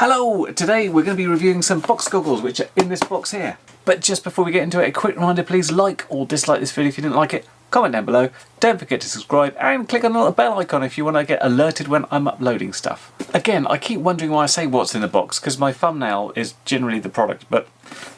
Hello! Today we're going to be reviewing some box goggles which are in this box here. But just before we get into it, a quick reminder, please like or dislike this video if you didn't like it, comment down below, don't forget to subscribe and click on the little bell icon if you want to get alerted when I'm uploading stuff. Again, I keep wondering why I say what's in the box because my thumbnail is generally the product, but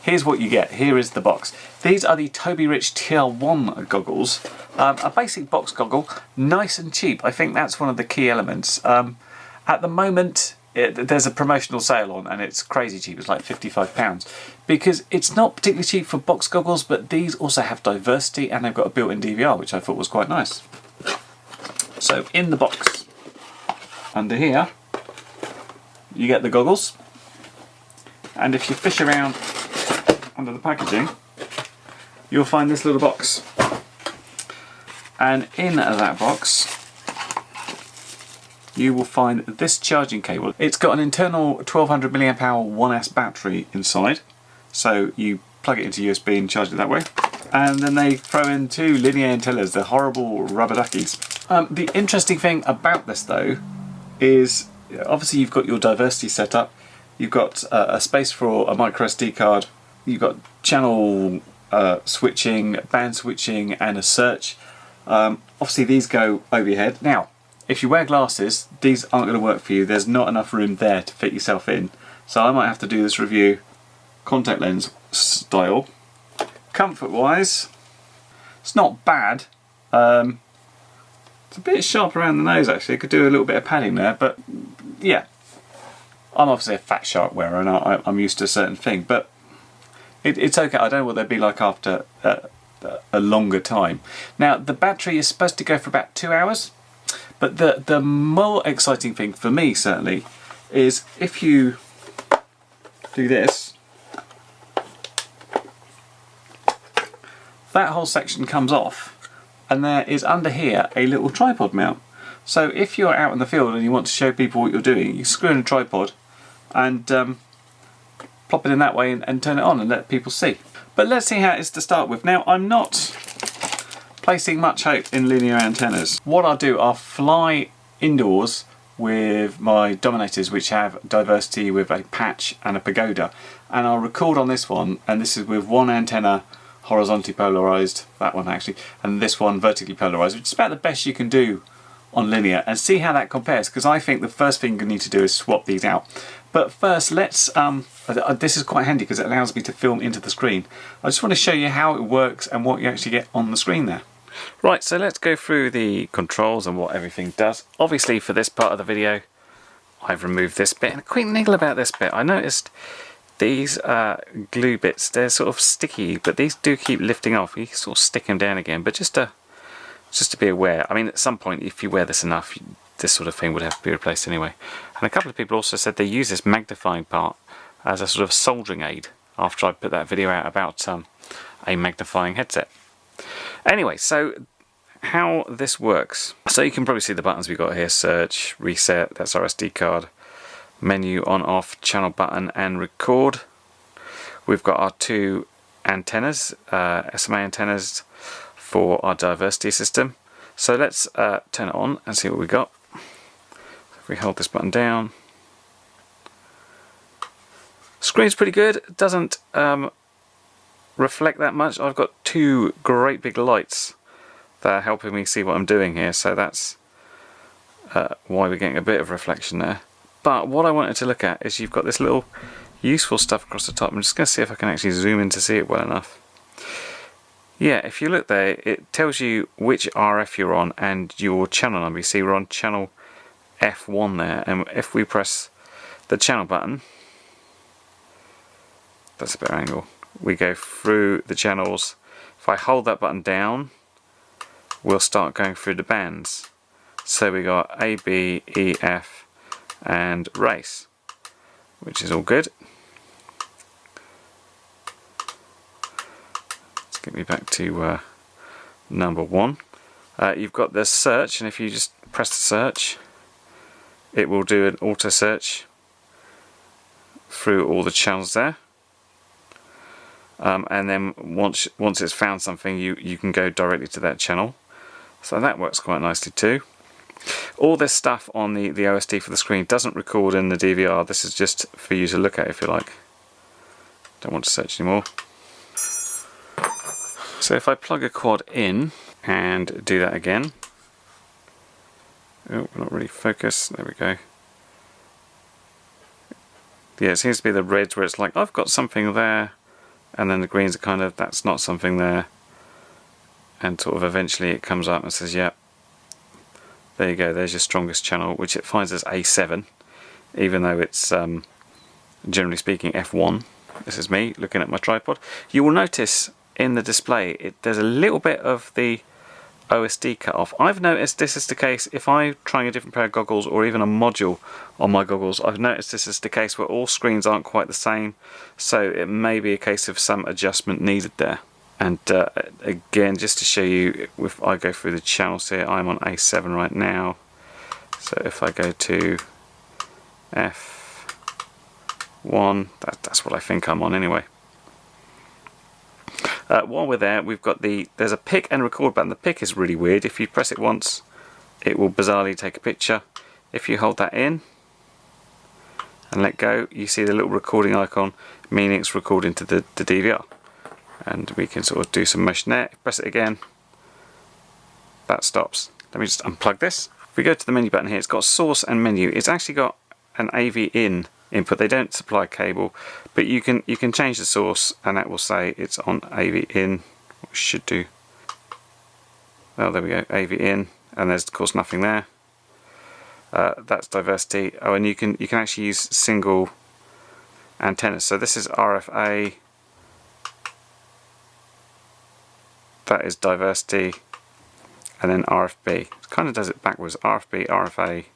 here's what you get. Here is the box. These are the TobyRich TR1 goggles, a basic box goggle, nice and cheap. I think that's one of the key elements. At the moment, there's a promotional sale on and it's crazy cheap. It's like £55 because it's not particularly cheap for box goggles, but these also have diversity and they've got a built-in DVR, which I thought was quite nice. So in the box, under here, you get the goggles, and if you fish around under the packaging, you'll find this little box, and in that box you will find this charging cable. It's got an internal 1200 mAh 1S battery inside, so you plug it into USB and charge it that way. And then they throw in two linear antennas, the horrible rubber duckies. The interesting thing about this though is obviously you've got your diversity set up, you've got a space for a micro SD card, you've got channel switching, band switching and a search. Obviously these go over your head. Now, if you wear glasses, these aren't going to work for you. There's not enough room there to fit yourself in. So I might have to do this review contact lens style. Comfort wise, it's not bad. It's a bit sharp around the nose actually. I could do a little bit of padding there, but yeah. I'm obviously a fat shark wearer and I'm used to a certain thing, but it's okay. I don't know what they'd be like after a longer time. Now the battery is supposed to go for about 2 hours. But the more exciting thing for me certainly is if you do this, that whole section comes off and there is under here a little tripod mount. So if you're out in the field and you want to show people what you're doing, you screw in a tripod and plop it in that way and turn it on and let people see. But let's see how it is to start with. Now I'm not placing much hope in linear antennas. What I'll do, I'll fly indoors with my Dominators which have diversity with a patch and a pagoda, and I'll record on this one, and this is with one antenna horizontally polarised, that one actually, and this one vertically polarised, which is about the best you can do on linear, and see how that compares, because I think the first thing you need to do is swap these out. But first let's, this is quite handy because it allows me to film into the screen. I just want to show you how it works and what you actually get on the screen there. Right, so let's go through the controls and what everything does. Obviously for this part of the video I've removed this bit, and a quick niggle about this bit. I noticed these glue bits, they're sort of sticky, but these do keep lifting off. You sort of stick them down again, but just to be aware. I mean, at some point if you wear this enough, this sort of thing would have to be replaced anyway. And a couple of people also said they use this magnifying part as a sort of soldering aid after I put that video out about a magnifying headset. Anyway, so how this works. So you can probably see the buttons we've got here: search, reset, that's our SD card, menu, on, off, channel button and record. We've got our two antennas, SMA antennas for our diversity system. So let's turn it on and see what we got. If we hold this button down, screen's pretty good. It doesn't reflect that much. I've got two great big lights that are helping me see what I'm doing here, so that's why we're getting a bit of reflection there. But what I wanted to look at is you've got this little useful stuff across the top. I'm just going to see if I can actually zoom in to see it well enough. Yeah, if you look there, it tells you which RF you're on and your channel number. You see we're on channel F1 there, and if we press the channel button, that's a better angle, we go through the channels. If I hold that button down, we'll start going through the bands. So we got A, B, E, F and race, which is all good. Let's get me back to number 1. You've got the search, and if you just press the search, it will do an auto search through all the channels there. And then once it's found something, you can go directly to that channel. So that works quite nicely too. All this stuff on the OSD for the screen doesn't record in the DVR. This is just for you to look at if you like. Don't want to search anymore. So if I plug a quad in and do that again. Oh, we're not really focused. There we go. Yeah, it seems to be the reds where it's like, I've got something there, and then the greens are kind of, that's not something there, and sort of eventually it comes up and says, yep, there you go, there's your strongest channel, which it finds as A7, even though it's generally speaking F1. This is me looking at my tripod. You will notice in the display there's a little bit of the OSD cut off. I've noticed this is the case if I'm trying a different pair of goggles or even a module on my goggles. I've noticed this is the case where all screens aren't quite the same, so it may be a case of some adjustment needed there. And again, just to show you, if I go through the channels here, I'm on A7 right now, so if I go to F1, that's what I think I'm on anyway. While we're there, we've got there's a pick and record button. The pick is really weird. If you press it once, it will bizarrely take a picture. If you hold that in and let go, you see the little recording icon, meaning it's recording to the DVR. And we can sort of do some motion there. Press it again, that stops. Let me just unplug this. If we go to the menu button here, it's got source and menu. It's actually got an AV in input. They don't supply a cable, but you can change the source and that will say it's on AV in, or should do. Oh, there we go, AV in, and there's of course nothing there. That's diversity. Oh, and you can actually use single antennas. So this is RFA, that is diversity, and then RFB. It kind of does it backwards. RFB, RFA,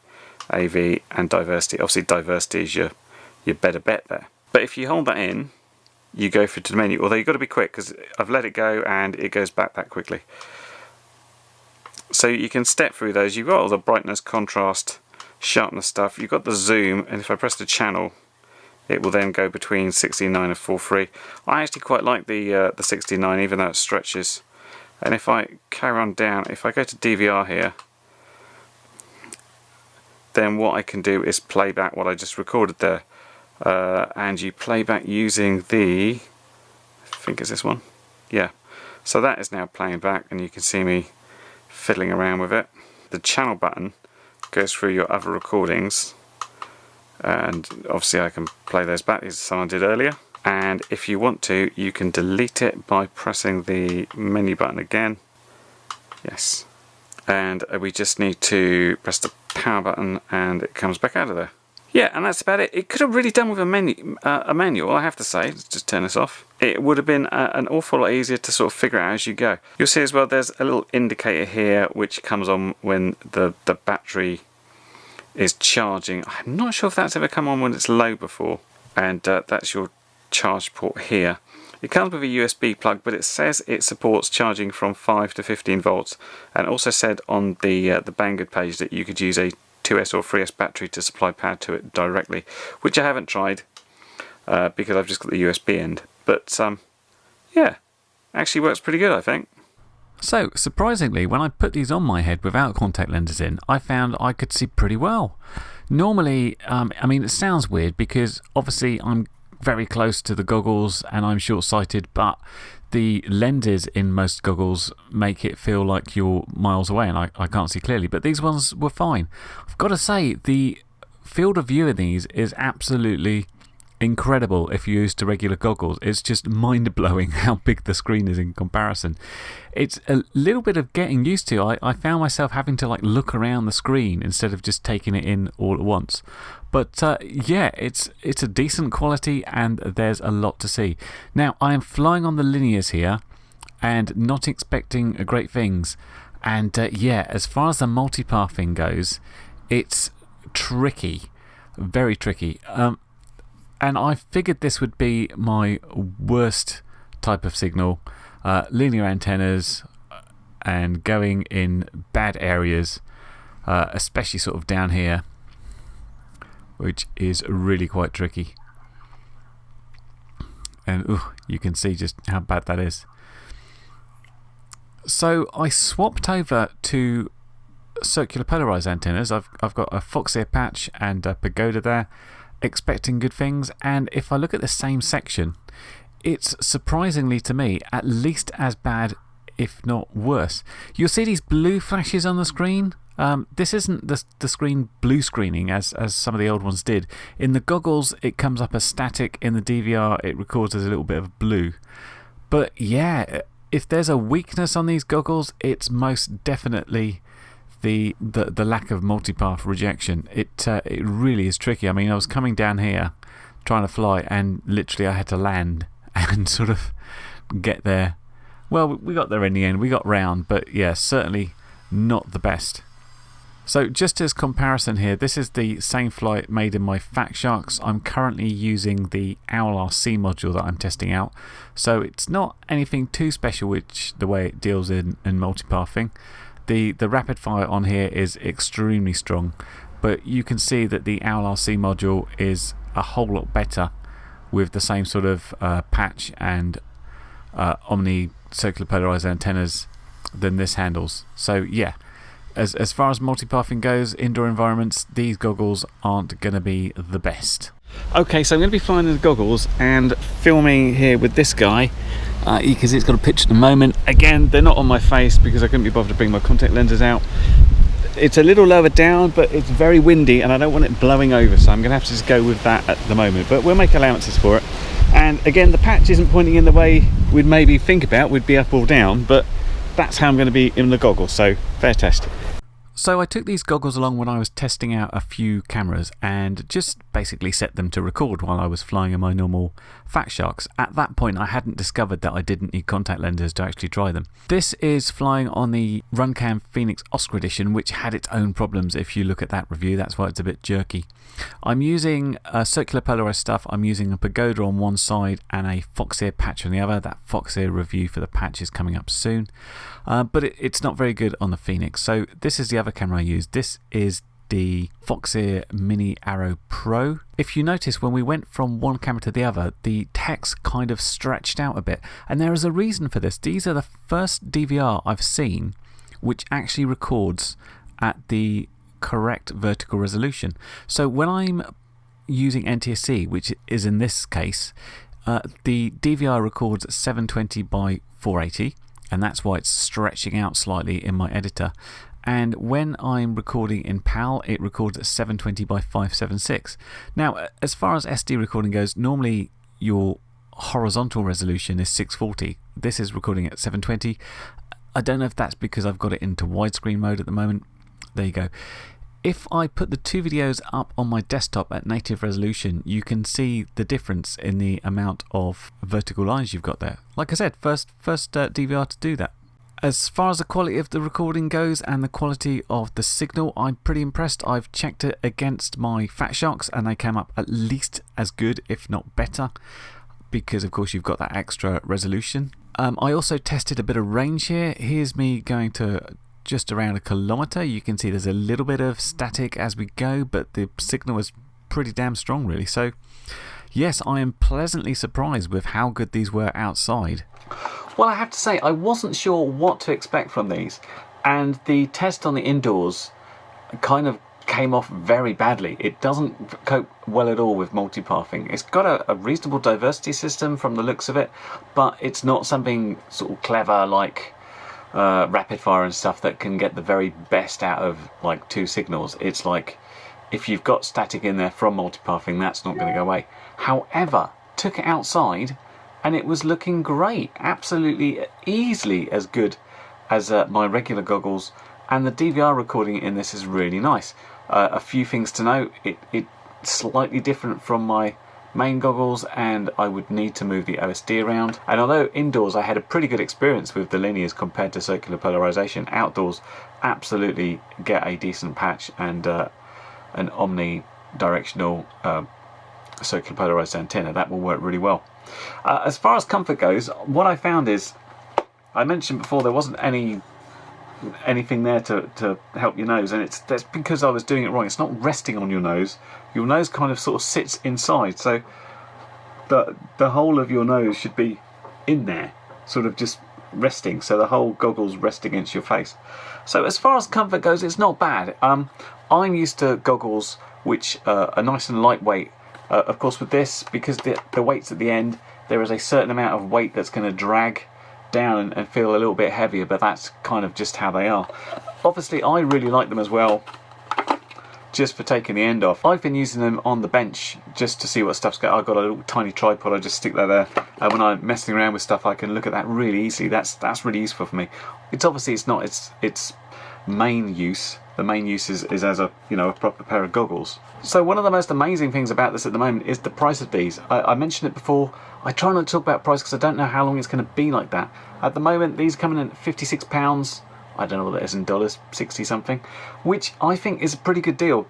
AV, and diversity. Obviously diversity is your better bet there. But if you hold that in, you go through to the menu, although you've got to be quick because I've let it go and it goes back that quickly. So you can step through those. You've got all the brightness, contrast, sharpness stuff. You've got the zoom, and if I press the channel, it will then go between 16:9 and 4:3. I actually quite like the 16:9, even though it stretches. And if I carry on down, if I go to DVR here, then what I can do is play back what I just recorded there. And you play back using the, I think it's this one, yeah. So that is now playing back, and you can see me fiddling around with it. The channel button goes through your other recordings, and obviously I can play those back. These are some I did earlier. And if you want to, you can delete it by pressing the menu button again. Yes. And we just need to press the power button and it comes back out of there. Yeah, and that's about it. It could have really done with a manual, I have to say. Let's just turn this off. It would have been an awful lot easier to sort of figure out as you go. You'll see as well there's a little indicator here which comes on when the battery is charging. I'm not sure if that's ever come on when it's low before. And that's your charge port here. It comes with a USB plug, but it says it supports charging from 5 to 15 volts, and also said on the Banggood page that you could use a 2S or 3S battery to supply power to it directly, which I haven't tried because I've just got the USB end. But yeah, actually works pretty good, I think. So, surprisingly, when I put these on my head without contact lenses in, I found I could see pretty well. Normally, I mean, it sounds weird because obviously I'm very close to the goggles and I'm short-sighted, but the lenses in most goggles make it feel like you're miles away and I can't see clearly, but these ones were fine. I've got to say, the field of view in these is absolutely incredible if you're used to regular goggles. It's just mind-blowing how big the screen is in comparison. It's a little bit of getting used to. I found myself having to like look around the screen instead of just taking it in all at once. But yeah, it's a decent quality and there's a lot to see. Now, I am flying on the linears here and not expecting great things. And yeah, as far as the multipath thing goes, it's tricky, very tricky. And I figured this would be my worst type of signal. Linear antennas and going in bad areas, especially sort of down here, which is really quite tricky. And you can see just how bad that is. So I swapped over to circular polarized antennas. I've got a Foxeer patch and a Pagoda there, expecting good things. And if I look at the same section, it's surprisingly to me at least as bad, if not worse. You'll see these blue flashes on the screen. This isn't the screen blue screening as some of the old ones did. In the goggles it comes up as static, in the DVR it records as a little bit of blue. But yeah, if there's a weakness on these goggles, it's most definitely the lack of multipath rejection. It really is tricky. I mean, I was coming down here trying to fly and literally I had to land and sort of get there. Well, we got there in the end, we got round, but yeah, certainly not the best. So just as comparison here, this is the same flight made in my Fat Sharks. I'm currently using the Owl RC module that I'm testing out. So it's not anything too special which the way it deals in multipathing. The rapid fire on here is extremely strong, but you can see that the Owl RC module is a whole lot better with the same sort of patch and Omni circular polarized antennas than this handles. So yeah, as far as multipathing goes, indoor environments, these goggles aren't going to be the best. Okay, so I'm going to be flying in the goggles and filming here with this guy. You can see it's got a picture at the moment. Again, they're not on my face because I couldn't be bothered to bring my contact lenses out. It's a little lower down, but it's very windy and I don't want it blowing over, so I'm going to have to just go with that at the moment, but we'll make allowances for it. And again, the patch isn't pointing in the way we'd maybe think about, we'd be up or down, but that's how I'm going to be in the goggles, so fair test. So I took these goggles along when I was testing out a few cameras and just basically set them to record while I was flying in my normal Fat Sharks. At that point I hadn't discovered that I didn't need contact lenses to actually try them. This is flying on the Runcam Phoenix Oscar Edition, which had its own problems if you look at that review. That's why it's a bit jerky. I'm using circular polarized stuff. I'm using a Pagoda on one side and a Foxeer patch on the other. That Foxeer review for the patch is coming up soon, but it's not very good on the Phoenix. So this is the other camera I use. This is the Foxeer Mini Arrow Pro. If you notice, when we went from one camera to the other, the text kind of stretched out a bit, and there is a reason for this. These are the first DVR I've seen which actually records at the correct vertical resolution. So when I'm using NTSC, which is in this case, the DVR records at 720 by 480, and that's why it's stretching out slightly in my editor. And when I'm recording in PAL, it records at 720 by 576. Now, as far as SD recording goes, normally your horizontal resolution is 640. This is recording at 720. I don't know if that's because I've got it into widescreen mode at the moment. There you go. If I put the two videos up on my desktop at native resolution, you can see the difference in the amount of vertical lines you've got there. Like I said, first DVR to do that. As far as the quality of the recording goes and the quality of the signal, I'm pretty impressed. I've checked it against my Fat Sharks and they came up at least as good, if not better, because of course you've got that extra resolution. I also tested a bit of range here. Here's me going to just around 1 kilometre. You can see there's a little bit of static as we go, but the signal is pretty damn strong really. So yes, I am pleasantly surprised with how good these were outside. Well, I have to say, I wasn't sure what to expect from these, and the test on the indoors kind of came off very badly. It doesn't cope well at all with multipathing. It's got a reasonable diversity system from the looks of it, but it's not something sort of clever like rapid fire and stuff that can get the very best out of like two signals. It's like if you've got static in there from multipathing, that's not going to go away. However, took it outside and it was looking great, absolutely easily as good as my regular goggles, and the DVR recording in this is really nice. A few things to note: it's slightly different from my main goggles, and I would need to move the OSD around. And although indoors I had a pretty good experience with the linears compared to circular polarization, outdoors absolutely get a decent patch and an omnidirectional circular polarized antenna. That will work really well. As far as comfort goes, what I found is, I mentioned before there wasn't anything there to help your nose, and that's because I was doing it wrong. It's not resting on your nose. Your nose kind of sort of sits inside, so the whole of your nose should be in there, sort of just resting, so the whole goggle's resting against your face. So as far as comfort goes, it's not bad. I'm used to goggles which are nice and lightweight. Of course with this, because the weight's at the end, there is a certain amount of weight that's going to drag down and feel a little bit heavier, but that's kind of just how they are. Obviously I really like them as well, just for taking the end off. I've been using them on the bench just to see what stuff's going. I've got a little tiny tripod, I just stick that there. When I'm messing around with stuff, I can look at that really easily. That's really useful for me. It's obviously it's not its main use. The main use is as a a proper pair of goggles. So one of the most amazing things about this at the moment is the price of these. I mentioned it before. I try not to talk about price because I don't know how long it's going to be like that. At the moment, these are coming in at £56. I don't know what that is in dollars, 60 something, which I think is a pretty good deal.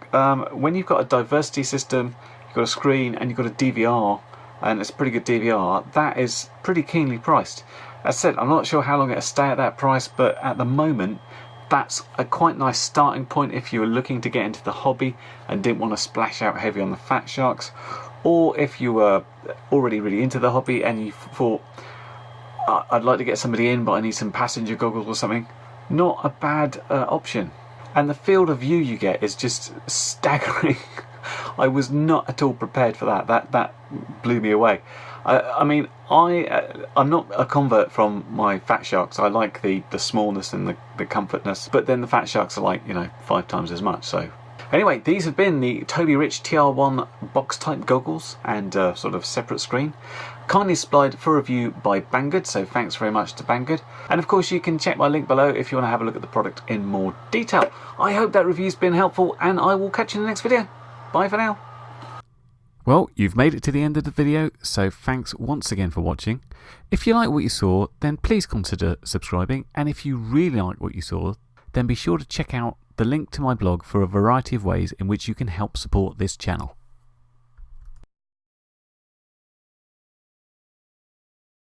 When you've got a diversity system, you've got a screen and you've got a DVR, and it's a pretty good DVR, that is pretty keenly priced. As I said, I'm not sure how long it'll stay at that price, but at the moment, that's a quite nice starting point if you were looking to get into the hobby and didn't want to splash out heavy on the fat sharks, or if you were already really into the hobby and you thought, I'd like to get somebody in but I need some passenger goggles or something. Not a bad option. And the field of view you get is just staggering. I was not at all prepared for that. That blew me away. I mean, I'm not a convert from my fat sharks. I like the smallness and the comfortness, but then the fat sharks are like 5 times as much. So anyway, these have been the TobyRich TR1 box type goggles and sort of separate screen, kindly supplied for review by Banggood, so thanks very much to Banggood. And of course you can check my link below if you want to have a look at the product in more detail. I hope that review's been helpful, and I will catch you in the next video. Bye for now. Well, you've made it to the end of the video, so thanks once again for watching. If you like what you saw, then please consider subscribing, and if you really like what you saw, then be sure to check out the link to my blog for a variety of ways in which you can help support this channel.